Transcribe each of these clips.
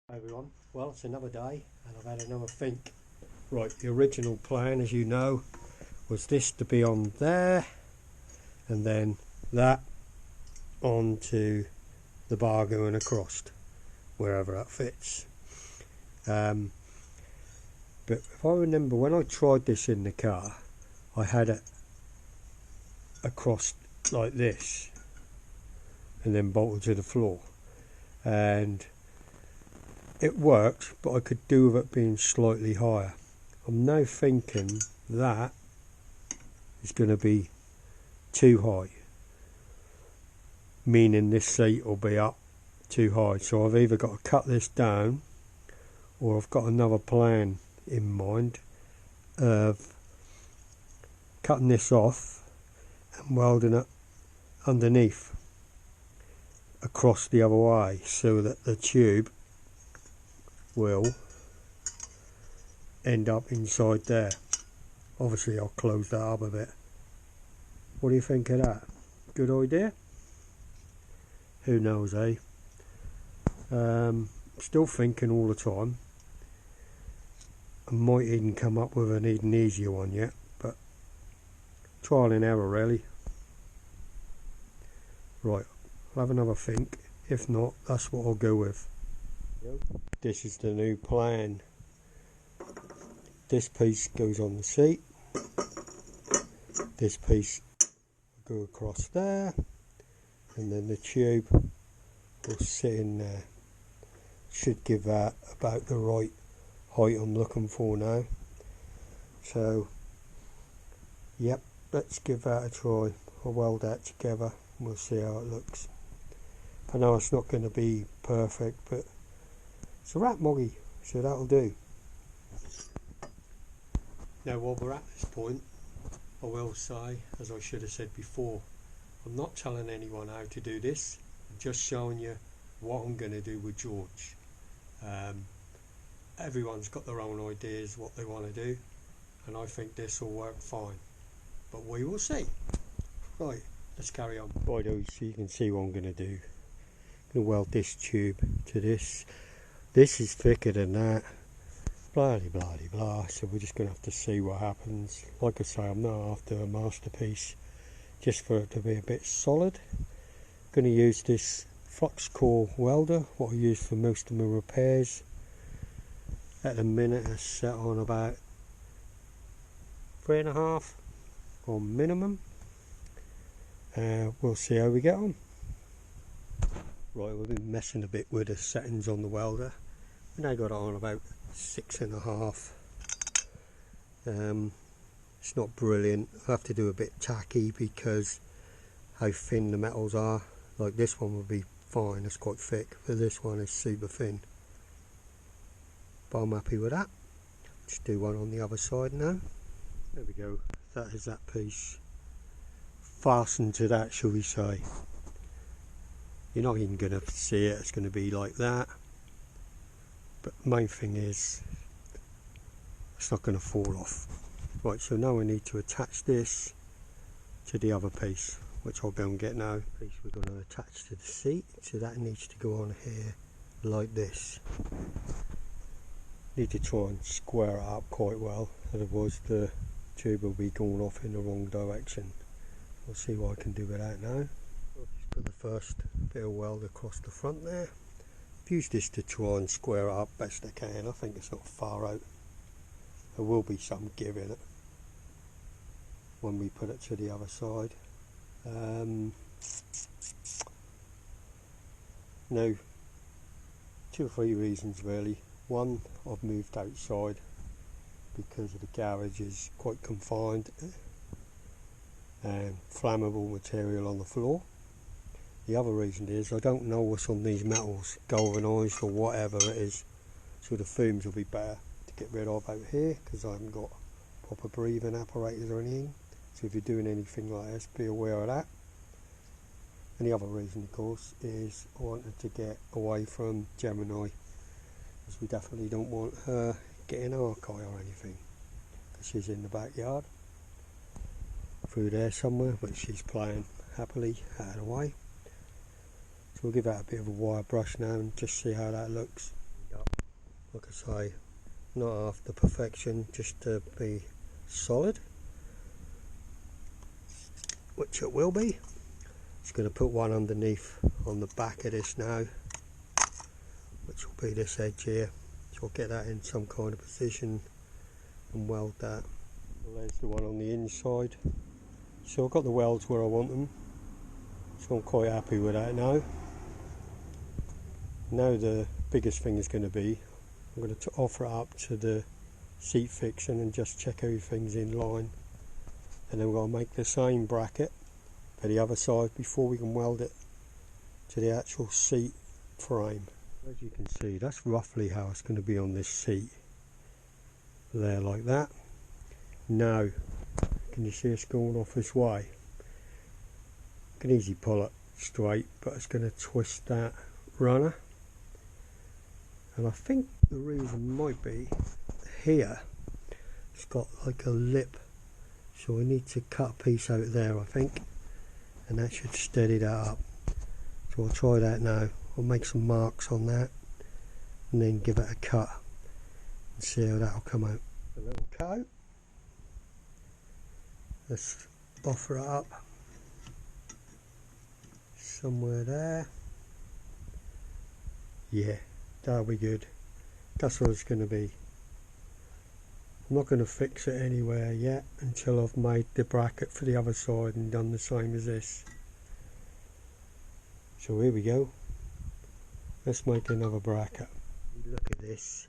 Hi everyone, well it's another day and I've had another think. Right, the original plan, as you know, was this to be on there and then that onto the bar going across, wherever that fits. But if I remember, when I tried this in the car, I had it across like this and then bolted to the floor, and it worked, but I could do with it being slightly higher. I'm now thinking that is going to be too high, meaning this seat will be up too high. So I've either got to cut this down, or I've got another plan in mind of cutting this off and welding it underneath across the other way, so that the tube will end up inside there. Obviously I'll close that up a bit. What do you think of that? Good idea? Who knows, eh? Still thinking all the time. I might even come up with an even easier one yet, but trial and error really. Right, I'll have another think. If not, that's what I'll go with. This is the new plan. This piece goes on the seat. This piece will go across there, and then the tube will sit in there. Should give that about the right height I'm looking for now. So, yep, let's give that a try. I'll weld that together and we'll see how it looks. I know it's not going to be perfect, but it's a rat moggy, so that'll do. Now while we're at this point, I will say, as I should have said before, I'm not telling anyone how to do this. I'm just showing you what I'm going to do with George. Everyone's got their own ideas what they want to do, and I think this will work fine, but we will see. Right, let's carry on. Righto, so you can see what I'm going to do. I'm going to weld this tube to this. This is thicker than that. Blah de blah de blah. So we're just going to have to see what happens. Like I say, I'm not after a masterpiece, just for it to be a bit solid. I'm going to use this flux core welder, what I use for most of my repairs. At the minute it's set on about 3.5 on minimum. We'll see how we get on. Right, we've been messing a bit with the settings on the welder. We now got it on about 6.5. It's not brilliant. I have to do a bit tacky because how thin the metals are. Like this one would be fine, it's quite thick, but this one is super thin. But I'm happy with that. Just do one on the other side now. There we go. That is that piece. Fastened to that, shall we say. You're not even going to see it, it's going to be like that. But the main thing is, it's not going to fall off. Right, so now we need to attach this to the other piece, which I'll go and get now. Piece we're going to attach to the seat, so that needs to go on here like this. Need to try and square it up quite well, otherwise the tube will be going off in the wrong direction. We'll see what I can do with that now. I'll just put the first bit of weld across the front there. I've used this to try and square it up best I can. I think it's not far out. There will be some give in it when we put it to the other side. Now, 2 or 3 reasons really. One, I've moved outside because the garage is quite confined and flammable material on the floor. The other reason is I don't know what's on these metals, galvanised or whatever it is, so the fumes will be better to get rid of out here because I haven't got proper breathing apparatus or anything. So if you're doing anything like this, be aware of that. And the other reason, of course, is I wanted to get away from Gemini, because we definitely don't want her getting our car or anything, because she's in the backyard through there somewhere, but she's playing happily out of the way. So we'll give that a bit of a wire brush now and just see how that looks. Yep. like I say, not after perfection, just to be solid, which it will be. Just going to put one underneath on the back of this now, which will be this edge here. So I'll get that in some kind of position and weld that. Well, there's the one on the inside. So I've got the welds where I want them, so I'm quite happy with that now. Now the biggest thing is going to be, I'm going to offer it up to the seat fixing and just check everything's in line, and then we're going to make the same bracket for the other side before we can weld it to the actual seat frame. As you can see, that's roughly how it's going to be on this seat, there like that. Now can you see it's going off this way? I can easily pull it straight, but it's going to twist that runner, and I think the reason might be here it's got like a lip, so we need to cut a piece out there, I think, and that should steady that up. So I'll try that now. I'll make some marks on that and then give it a cut and see how that'll come out. A little cut out. Let's offer it up somewhere there. Yeah, that'll be good. That's what it's going to be. I'm not going to fix it anywhere yet until I've made the bracket for the other side and done the same as this. So here we go. Let's make another bracket. Look at this.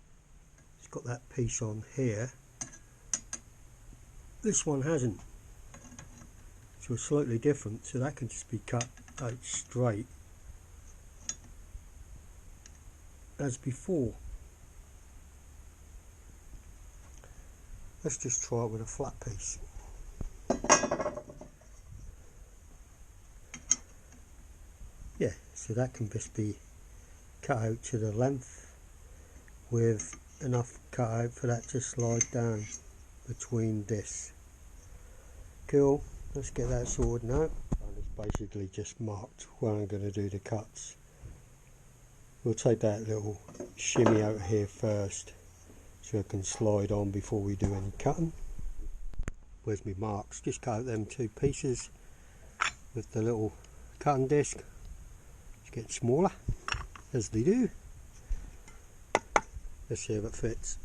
It's got that piece on here. This one hasn't. So it's slightly different, so that can just be cut out straight as before. Let's just try it with a flat piece. Yeah, so that can just be cut out to the length with enough cut out for that to slide down between this. Cool, let's get that sorted now. And it's basically just marked where I'm going to do the cuts. We'll take that little shimmy out here first so it can slide on before we do any cutting. Where's my marks? Just cut out them two pieces with the little cutting disc. It's getting smaller as they do. Let's see if it fits.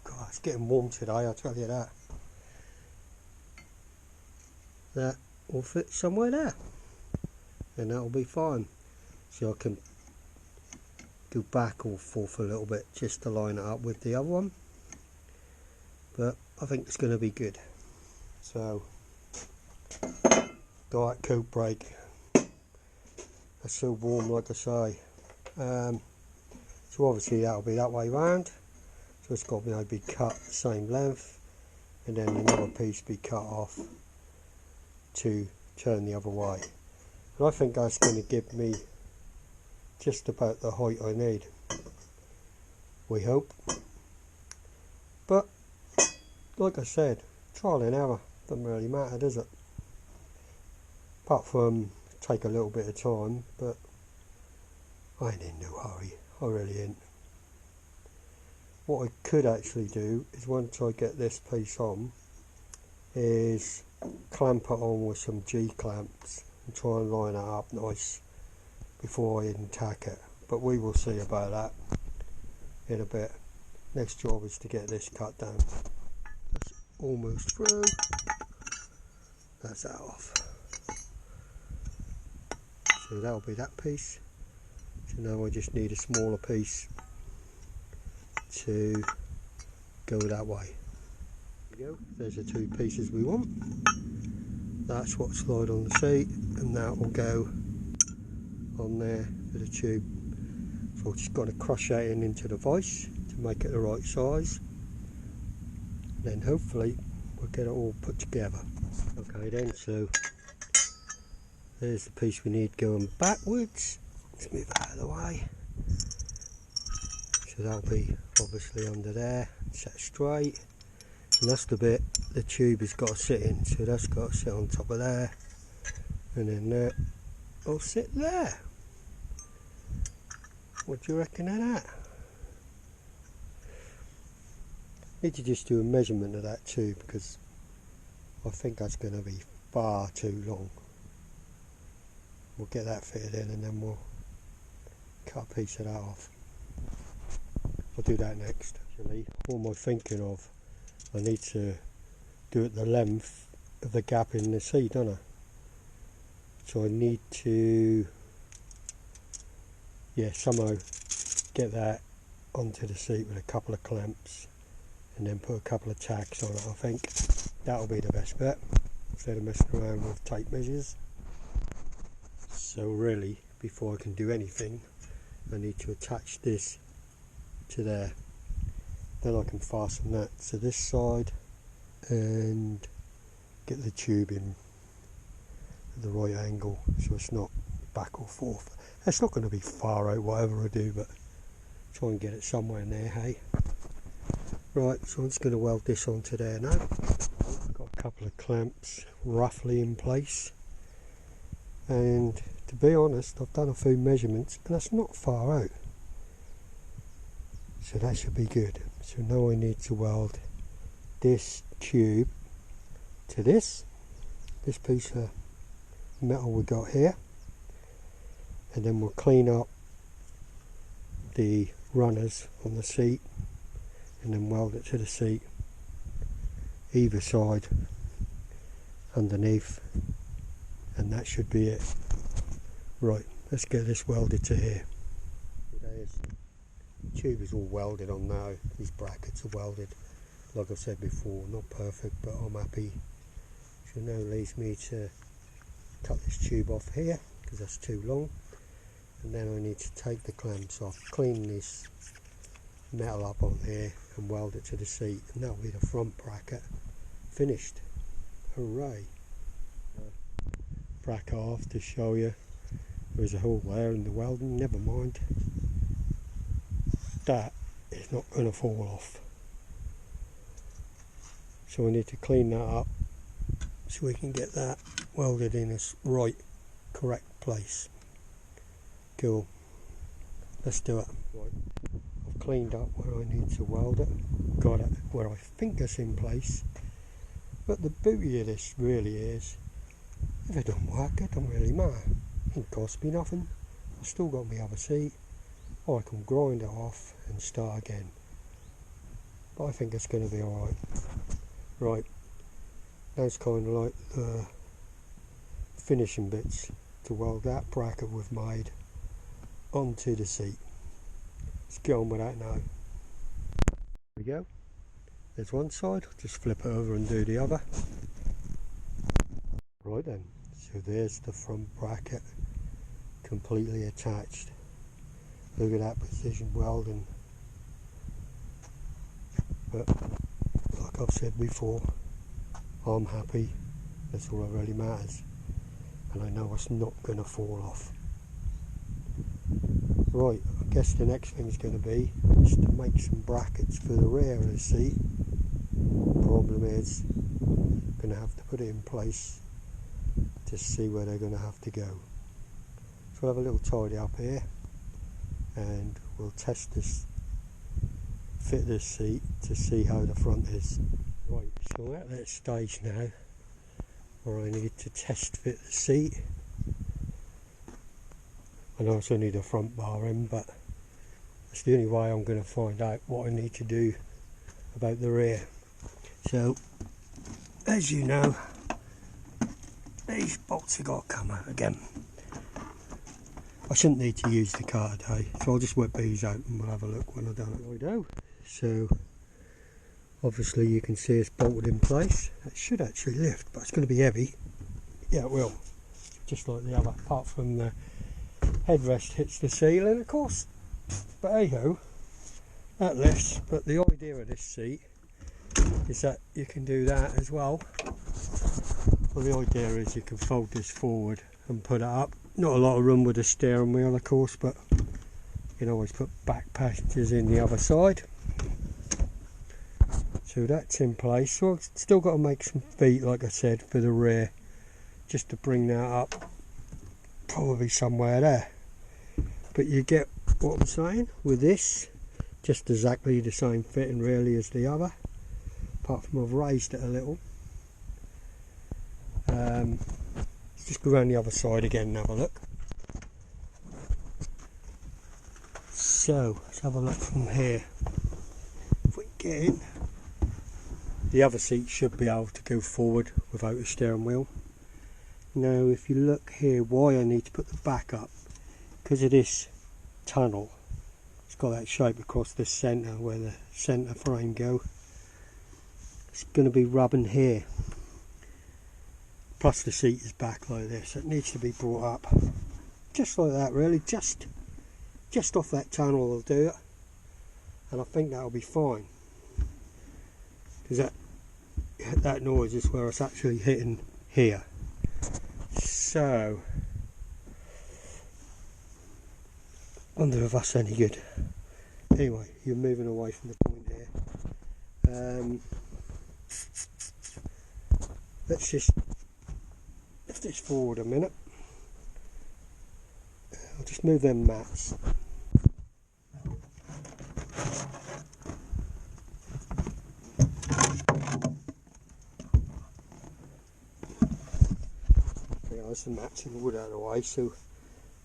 God, it's getting warm today, I'll tell you that. That will fit somewhere there, and that'll be fine. So I can go back or forth a little bit just to line it up with the other one, but I think it's going to be good. So Diet Coke break. It's so warm, like I say. So obviously that'll be that way round, so it's got to be cut the same length, and then another piece be cut off to turn the other way. And I think that's going to give me just about the height I need, we hope. But like I said, trial and error, doesn't really matter, does it? Apart from take a little bit of time, but I ain't in no hurry, I really ain't. What I could actually do is, once I get this piece on, is clamp it on with some G-clamps and try and line it up nice before I even tack it, but we will see about that in a bit. Next job is to get this cut down. That's almost through. That's that off. So that'll be that piece. So now I just need a smaller piece to go that way. There we go. There's the two pieces we want. That's what slide on the seat, and that will go on there for the tube. So I've just got to crochet it into the vise to make it the right size. Then hopefully we'll get it all put together. Okay then, so there's the piece we need going backwards. Let's move it out of the way. So that'll be obviously under there, set straight. And that's the bit the tube has got to sit in, so that's got to sit on top of there, and then that will sit there. What do you reckon of that? Need to just do a measurement of that too, because I think that's going to be far too long. We'll get that fitted in and then we'll cut a piece of that off. I'll do that next. Actually, what am I thinking of? I need to do it the length of the gap in the seat, don't I? So I need to, yeah, somehow get that onto the seat with a couple of clamps and then put a couple of tacks on it. I think that'll be the best bet instead of messing around with tape measures. So really, before I can do anything, I need to attach this to there. Then I can fasten that to this side and get the tube in at the right angle so it's not back or forth. It's not going to be far out whatever I do, but try and get it somewhere in there, hey? Right, so I'm just going to weld this onto there now. I've got a couple of clamps roughly in place, and to be honest, I've done a few measurements and that's not far out, so that should be good. So now I need to weld this tube to this piece of metal we got here, and then we'll clean up the runners on the seat and then weld it to the seat either side underneath, and that should be it. Right, let's get this welded to here. The tube is all welded on now. These brackets are welded, like I said before, not perfect, but I'm happy. So now it leaves me to cut this tube off here because that's too long, and then I need to take the clamps off, clean this metal up on here and weld it to the seat, and that'll be the front bracket finished. Hooray! Bracket off to show you there's a hole there in the welding. Never mind, that is not going to fall off, so we need to clean that up so we can get that welded in its right, correct place. Cool, let's do it. Right, I've cleaned up where I need to weld it, got it where I think it's in place, but the beauty of this really is, if it don't work, it don't really matter. It didn't cost me nothing. I've still got my other seat, or I can grind it off and start again. But I think it's going to be alright. Right, now it's kind of like the finishing bits to weld that bracket we've made onto the seat. Let's get on with that now. There we go. There's one side, just flip it over and do the other. Right then, so there's the front bracket completely attached. Look at that precision welding. But like I've said before, I'm happy. That's all that really matters, and I know it's not going to fall off. Right, I guess the next thing is going to be is to make some brackets for the rear of the seat. Problem is, I'm going to have to put it in place to see where they're going to have to go. So we'll have a little tidy up here and we'll test this, fit this seat to see how the front is. Right, so we're at that stage now where I need to test fit the seat. I know it's only the front bar end, but that's the only way I'm going to find out what I need to do about the rear. So, as you know, these bolts have got to come out again. I shouldn't need to use the car today, so I'll just whip these out and we'll have a look when I've done it. Righto. So, obviously you can see it's bolted in place. It should actually lift, but it's going to be heavy. Yeah, it will. Just like the other, apart from the headrest hits the ceiling, of course. But hey-ho, that lifts. But the idea of this seat is that you can do that as well. Well, the idea is you can fold this forward and put it up. Not a lot of room with the steering wheel, of course, but you can always put back passengers in the other side. So that's in place. So I've still got to make some feet, like I said, for the rear, just to bring that up probably somewhere there. But you get what I'm saying with this, just exactly the same fitting really as the other, apart from I've raised it a little. Let's just go around the other side again and have a look. So let's have a look from here. If we get in, the other seat should be able to go forward without a steering wheel. Now if you look here, why I need to put the back up, because of this tunnel, it's got that shape across the centre where the centre frame go. It's going to be rubbing here, plus the seat is back like this. It needs to be brought up just like that really, just off that tunnel will do it, and I think that'll be fine, because that noise is where it's actually hitting here. So I wonder if that's any good. Anyway, you're moving away from the point here. Let's just lift this forward a minute. I'll just move them mats. There's the mats and the wood out of the way, so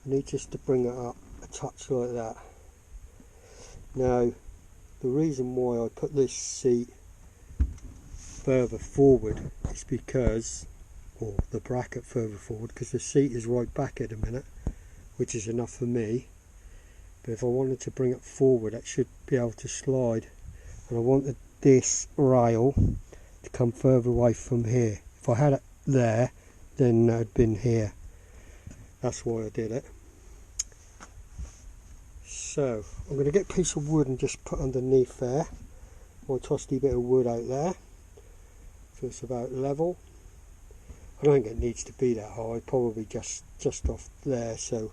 I need just to bring it up a touch like that. Now the reason why I put this seat further forward is because, or the bracket further forward, because the seat is right back at the minute, which is enough for me. But if I wanted to bring it forward, it should be able to slide, and I wanted this rail to come further away from here. If I had it there, then it had been here. That's why I did it. So I'm going to get a piece of wood and just put underneath there. My trusty bit of wood out there, so it's about level. I don't think it needs to be that high, probably just off there. So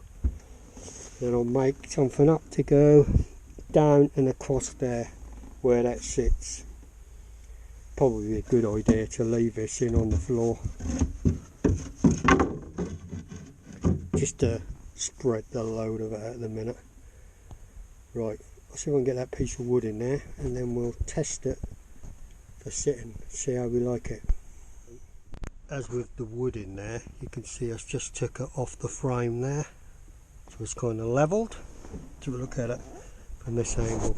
then I'll make something up to go down and across there where that sits. Probably a good idea to leave this in on the floor, just to spread the load of it at the minute. Right, I'll see if I can get that piece of wood in there, and then we'll test it for sitting, see how we like it. As with the wood in there, you can see I just took it off the frame there, so it's kind of levelled. So look at it from this angle.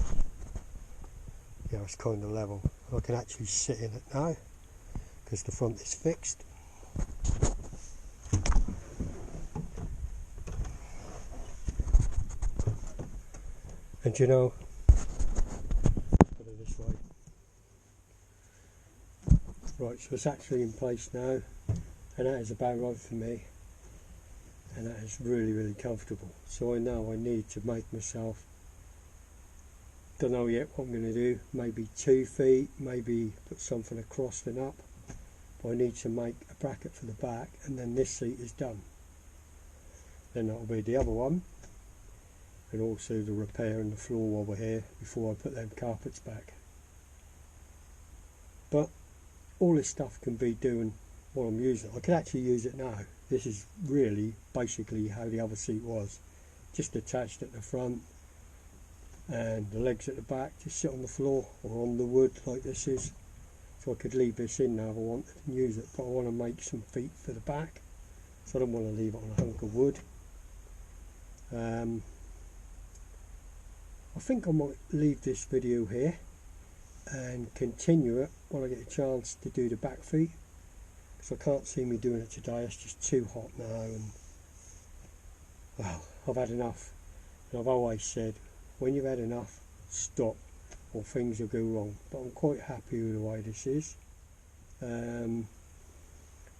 Yeah, it's kind of level. I can actually sit in it now because the front is fixed. And you know, put it this way. Right, so it's actually in place now, and that is about right for me, and that is really comfortable. So I know I need to make myself, don't know yet what I'm going to do, maybe 2 feet, maybe put something across and up, but I need to make a bracket for the back, and then this seat is done. Then that'll be the other one, and also the repair in the floor while we're here before I put them carpets back. But all this stuff can be doing while I'm using it. I can actually use it now. This is really basically how the other seat was, just attached at the front, and the legs at the back just sit on the floor or on the wood like this is. So I could leave this in now if I wanted and use it, but I want to make some feet for the back, so I don't want to leave it on a hunk of wood. I think I might leave this video here and continue it when I get a chance to do the back feet, because I can't see me doing it today. It's just too hot now, and well, I've had enough. And I've always said, when you've had enough, stop, or things will go wrong. But I'm quite happy with the way this is.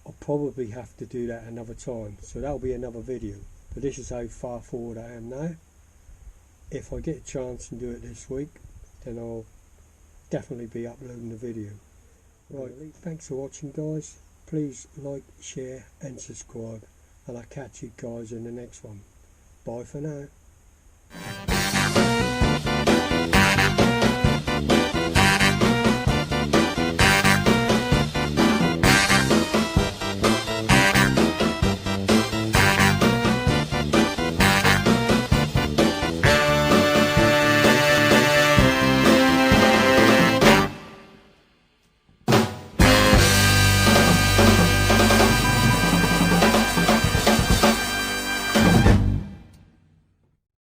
I'll probably have to do that another time, so that'll be another video. But this is how far forward I am now. If I get a chance and do it this week, then I'll definitely be uploading the video. Right, thanks for watching guys. Please like, share and subscribe, and I'll catch you guys in the next one. Bye for now.